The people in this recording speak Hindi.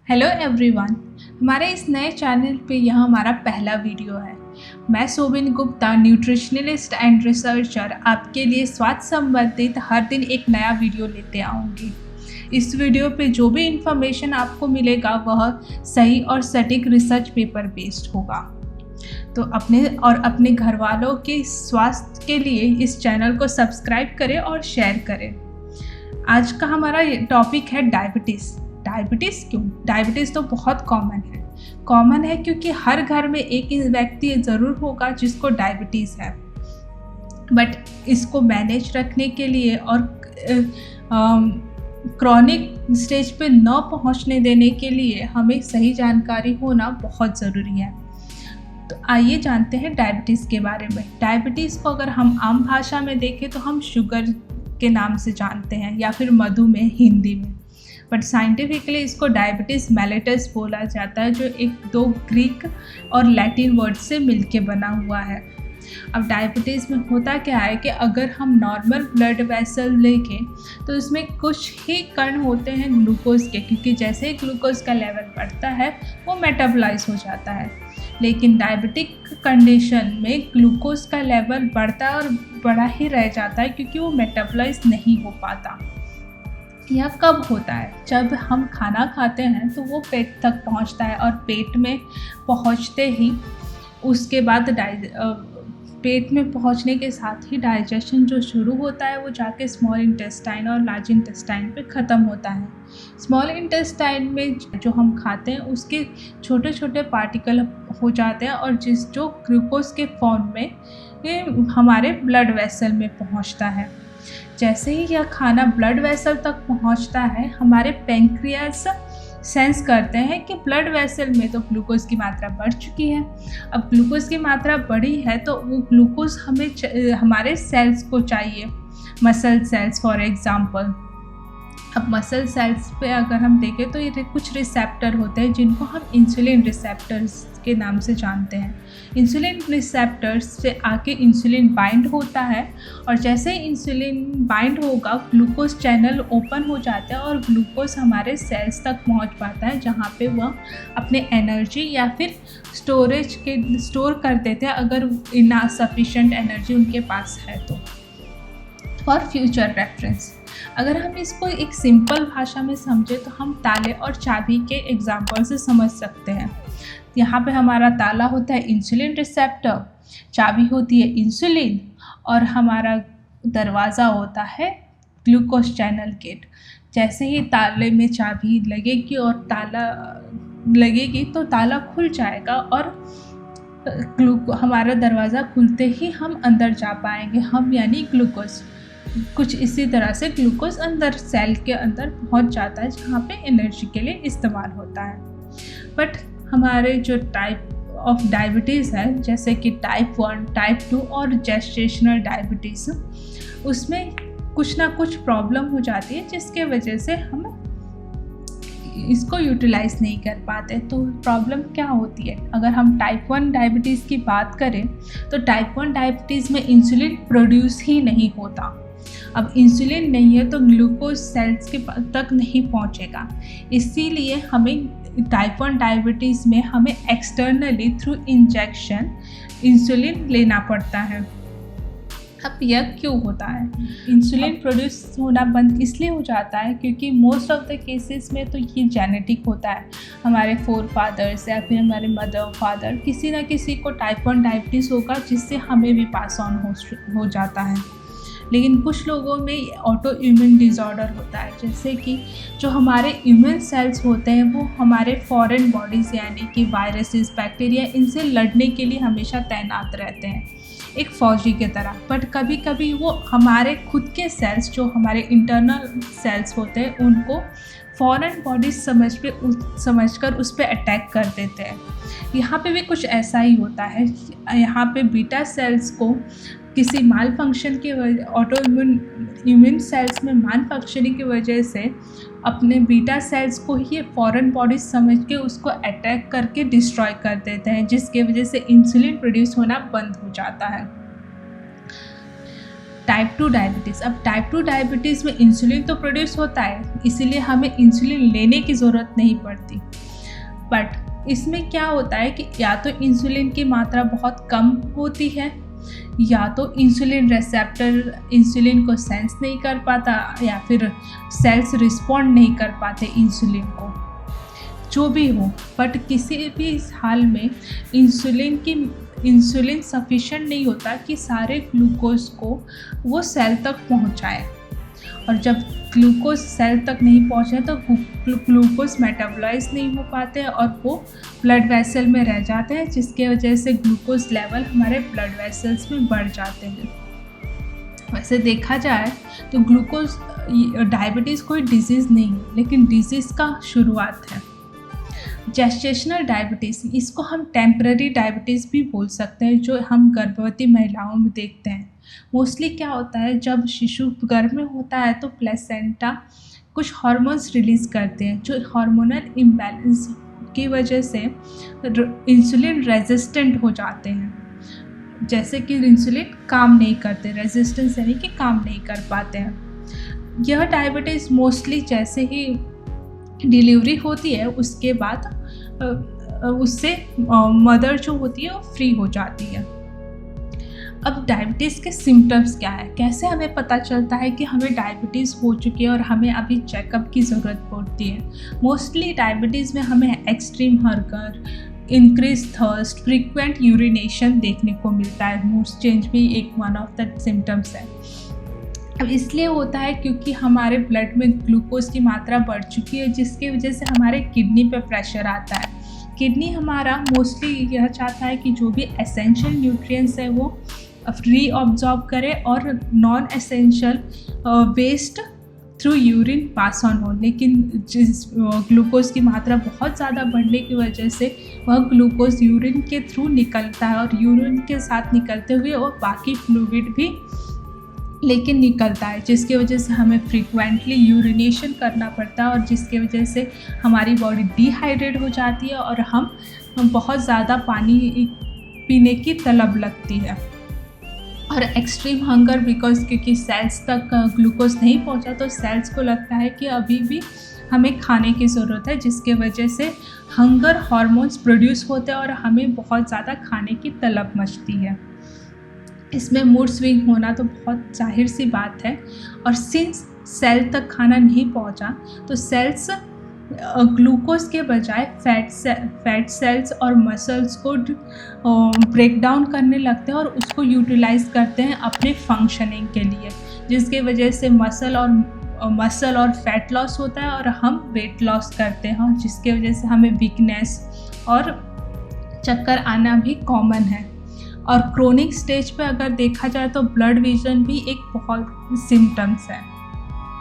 हेलो एवरीवन, हमारे इस नए चैनल पे यह हमारा पहला वीडियो है। मैं सोबिन गुप्ता, न्यूट्रिशनलिस्ट एंड रिसर्चर, आपके लिए स्वास्थ्य संबंधित हर दिन एक नया वीडियो लेते आऊँगी। इस वीडियो पे जो भी इंफॉर्मेशन आपको मिलेगा वह सही और सटीक रिसर्च पेपर बेस्ड होगा। तो अपने घर वालों के स्वास्थ्य के लिए इस चैनल को सब्सक्राइब करें और शेयर करें। आज का हमारा टॉपिक है डायबिटीज़। डायबिटीज़ क्यों? डायबिटीज़ तो बहुत कॉमन है क्योंकि हर घर में एक व्यक्ति ज़रूर होगा जिसको डायबिटीज़ है। बट इसको मैनेज रखने के लिए और क्रॉनिक स्टेज पे न पहुंचने देने के लिए हमें सही जानकारी होना बहुत ज़रूरी है। तो आइए जानते हैं डायबिटीज़ के बारे में। डायबिटीज़ को अगर हम आम भाषा में देखें तो हम शुगर के नाम से जानते हैं या फिर मधुमेह हिंदी में, बट साइंटिफिकली इसको डायबिटीज़ मेलिटस बोला जाता है, जो दो ग्रीक और लैटिन वर्ड से मिलके बना हुआ है। अब डायबिटीज़ में होता क्या है कि अगर हम नॉर्मल ब्लड वेसल लेंगे तो इसमें कुछ ही कण होते हैं ग्लूकोज के, क्योंकि जैसे ही ग्लूकोज का लेवल बढ़ता है वो मेटाबोलाइज हो जाता है। लेकिन डायबिटिक कंडीशन में ग्लूकोज का लेवल बढ़ता है और बड़ा ही रह जाता है क्योंकि वो मेटाबोलाइज नहीं हो पाता। यह कब होता है? जब हम खाना खाते हैं तो वो पेट तक पहुंचता है और पेट में पहुंचते ही उसके बाद पेट में पहुंचने के साथ ही डाइजेशन जो शुरू होता है वो जाके स्मॉल इंटेस्टाइन और लार्ज इंटेस्टाइन पे ख़त्म होता है। स्मॉल इंटेस्टाइन में जो हम खाते हैं उसके छोटे छोटे पार्टिकल हो जाते हैं और जो ग्लूकोज के फॉर्म में हमारे ब्लड वेसल में पहुंचता है। जैसे ही यह खाना ब्लड वेसल तक पहुंचता है, हमारे पैंक्रियास सेंस करते हैं कि ब्लड वेसल में तो ग्लूकोज की मात्रा बढ़ चुकी है। अब ग्लूकोज की मात्रा बढ़ी है तो वो ग्लूकोज हमारे सेल्स को चाहिए, मसल सेल्स फॉर एग्जांपल। अब मसल सेल्स पे अगर हम देखें तो ये कुछ रिसेप्टर होते हैं जिनको हम इंसुलिन रिसेप्टर्स के नाम से जानते हैं। इंसुलिन रिसेप्टर्स से आके इंसुलिन बाइंड होता है और जैसे इंसुलिन बाइंड होगा ग्लूकोज चैनल ओपन हो जाता है और ग्लूकोज हमारे सेल्स तक पहुंच पाता है, जहां पे वह अपने एनर्जी या फिर स्टोर कर देते हैं अगर इना सफिशिएंट एनर्जी उनके पास है तो। फॉर फ्यूचर रेफरेंस, अगर हम इसको एक सिंपल भाषा में समझें तो हम ताले और चाबी के एग्जाम्पल से समझ सकते हैं। यहाँ पे हमारा ताला होता है इंसुलिन रिसेप्टर, चाबी होती है इंसुलिन और हमारा दरवाज़ा होता है ग्लूकोज चैनल गेट। जैसे ही ताले में चाबी लगेगी और तो ताला खुल जाएगा और हमारा दरवाज़ा खुलते ही हम अंदर जा पाएंगे, हम यानी ग्लूकोज। कुछ इसी तरह से ग्लूकोज अंदर सेल के अंदर पहुंच जाता है जहाँ पे एनर्जी के लिए इस्तेमाल होता है। बट हमारे जो टाइप ऑफ डायबिटीज़ है, जैसे कि टाइप 1, टाइप 2 और जेस्टेशनल डायबिटीज़, उसमें कुछ ना कुछ प्रॉब्लम हो जाती है जिसके वजह से हम इसको यूटिलाइज नहीं कर पाते। तो प्रॉब्लम क्या होती है? अगर हम टाइप 1 डायबिटीज़ की बात करें तो टाइप 1 डायबिटीज़ में इंसुलिन प्रोड्यूस ही नहीं होता। अब इंसुलिन नहीं है तो ग्लूकोज सेल्स के तक नहीं पहुंचेगा, इसीलिए हमें टाइप 1 डायबिटीज़ में हमें एक्सटर्नली थ्रू इंजेक्शन इंसुलिन लेना पड़ता है। अब यह क्यों होता है? इंसुलिन प्रोड्यूस होना बंद इसलिए हो जाता है क्योंकि मोस्ट ऑफ द केसेस में तो ये जेनेटिक होता है। हमारे फोर फादर्स या फिर हमारे मदर फादर किसी ना किसी को टाइप 1 डायबिटीज़ होगा जिससे हमें भी पास ऑन हो जाता है। लेकिन कुछ लोगों में ऑटो इम्यून डिसऑर्डर होता है, जैसे कि जो हमारे इम्यून सेल्स होते हैं वो हमारे फॉरेन बॉडीज़ यानी कि वायरसेस, बैक्टीरिया, इनसे लड़ने के लिए हमेशा तैनात रहते हैं एक फ़ौजी की तरह। बट कभी कभी वो हमारे खुद के सेल्स, जो हमारे इंटरनल सेल्स होते हैं, उनको फॉरेन बॉडीज समझकर उस पर अटैक कर देते हैं। यहाँ पे भी कुछ ऐसा ही होता है। यहाँ पे बीटा सेल्स को किसी माल फंक्शन की वजह, ऑटो इम्यून सेल्स में माल फंक्शनिंग की वजह से अपने बीटा सेल्स को ही फॉरेन बॉडीज समझ के उसको अटैक करके डिस्ट्रॉय कर देते हैं, जिसके वजह से इंसुलिन प्रोड्यूस होना बंद हो जाता है। Type 2 diabetes. अब टाइप 2 डायबिटीज़ में इंसुलिन तो प्रोड्यूस होता है, इसीलिए हमें इंसुलिन लेने की ज़रूरत नहीं पड़ती। बट इसमें क्या होता है कि या तो इंसुलिन की मात्रा बहुत कम होती है, या तो इंसुलिन रिसेप्टर इंसुलिन को सेंस नहीं कर पाता, या फिर सेल्स रिस्पॉन्ड नहीं कर पाते इंसुलिन को। जो भी हो, बट किसी भी हाल में इंसुलिन सफिशिएंट नहीं होता कि सारे ग्लूकोज को वो सेल तक पहुंचाए, और जब ग्लूकोज सेल तक नहीं पहुंचे तो ग्लूकोज मेटाबोलाइज नहीं हो पाते और वो ब्लड वेसल में रह जाते हैं, जिसके वजह से ग्लूकोज लेवल हमारे ब्लड वेसल्स में बढ़ जाते हैं। वैसे देखा जाए तो डायबिटीज़ कोई डिजीज़ नहीं है, लेकिन डिजीज़ का शुरुआत है। जेस्टेशनल डायबिटीज़, इसको हम टेम्पररी डायबिटीज़ भी बोल सकते हैं, जो हम गर्भवती महिलाओं में देखते हैं। मोस्टली क्या होता है, जब शिशु गर्भ में होता है तो प्लेसेंटा कुछ हार्मोन्स रिलीज़ करते हैं, जो हार्मोनल इम्बैलेंस की वजह से इंसुलिन रेजिस्टेंट हो जाते हैं। जैसे कि इंसुलिन काम नहीं करते, रेजिस्टेंस यानी कि काम नहीं कर पाते हैं। यह डायबिटीज़ मोस्टली जैसे ही डिलीवरी होती है उसके बाद उससे मदर जो होती है वो फ्री हो जाती है। अब डायबिटीज़ के सिम्टम्स क्या है, कैसे हमें पता चलता है कि हमें डायबिटीज़ हो चुकी है और हमें अभी चेकअप की ज़रूरत पड़ती है। मोस्टली डायबिटीज़ में हमें extreme hunger, increase thirst, frequent urination देखने को मिलता है। मूड चेंज भी एक वन ऑफ द सिम्टम्स है। अब इसलिए होता है क्योंकि हमारे ब्लड में ग्लूकोज की मात्रा बढ़ चुकी है, जिसकी वजह से हमारे किडनी पे प्रेशर आता है। किडनी हमारा मोस्टली यह चाहता है कि जो भी एसेंशियल न्यूट्रिएंट्स है वो रीअब्जॉर्ब करे और non essential waste through urine pass on हो, लेकिन जिस ग्लूकोज की मात्रा बहुत ज़्यादा बढ़ने की वजह से वह ग्लूकोज यूरिन के थ्रू निकलता है, और यूरिन के साथ निकलते हुए और बाकी फ्लूइड भी लेकिन निकलता है, जिसकी वजह से हमें फ्रीक्वेंटली यूरिनेशन करना पड़ता है, और जिसकी वजह से हमारी बॉडी डिहाइड्रेट हो जाती है और हम बहुत ज़्यादा पानी पीने की तलब लगती है। और एक्सट्रीम हंगर, बिकॉज क्योंकि सेल्स तक ग्लूकोज नहीं पहुंचा तो सेल्स को लगता है कि अभी भी हमें खाने की ज़रूरत है, जिसके वजह से हंगर हार्मोन्स प्रोड्यूस होते हैं और हमें बहुत ज़्यादा खाने की तलब मचती है। इसमें मूड स्विंग होना तो बहुत जाहिर सी बात है, और सिंस सेल तक खाना नहीं पहुंचा तो सेल्स ग्लूकोज के बजाय फैट सेल्स और मसल्स को ब्रेक डाउन करने लगते हैं और उसको यूटिलाइज करते हैं अपने फंक्शनिंग के लिए, जिसके वजह से मसल और फैट लॉस होता है और हम वेट लॉस करते हैं, जिसके वजह से हमें वीकनेस और चक्कर आना भी कॉमन है। और क्रोनिक स्टेज पे अगर देखा जाए तो ब्लड विजन भी एक बहुत सिम्टम्स है।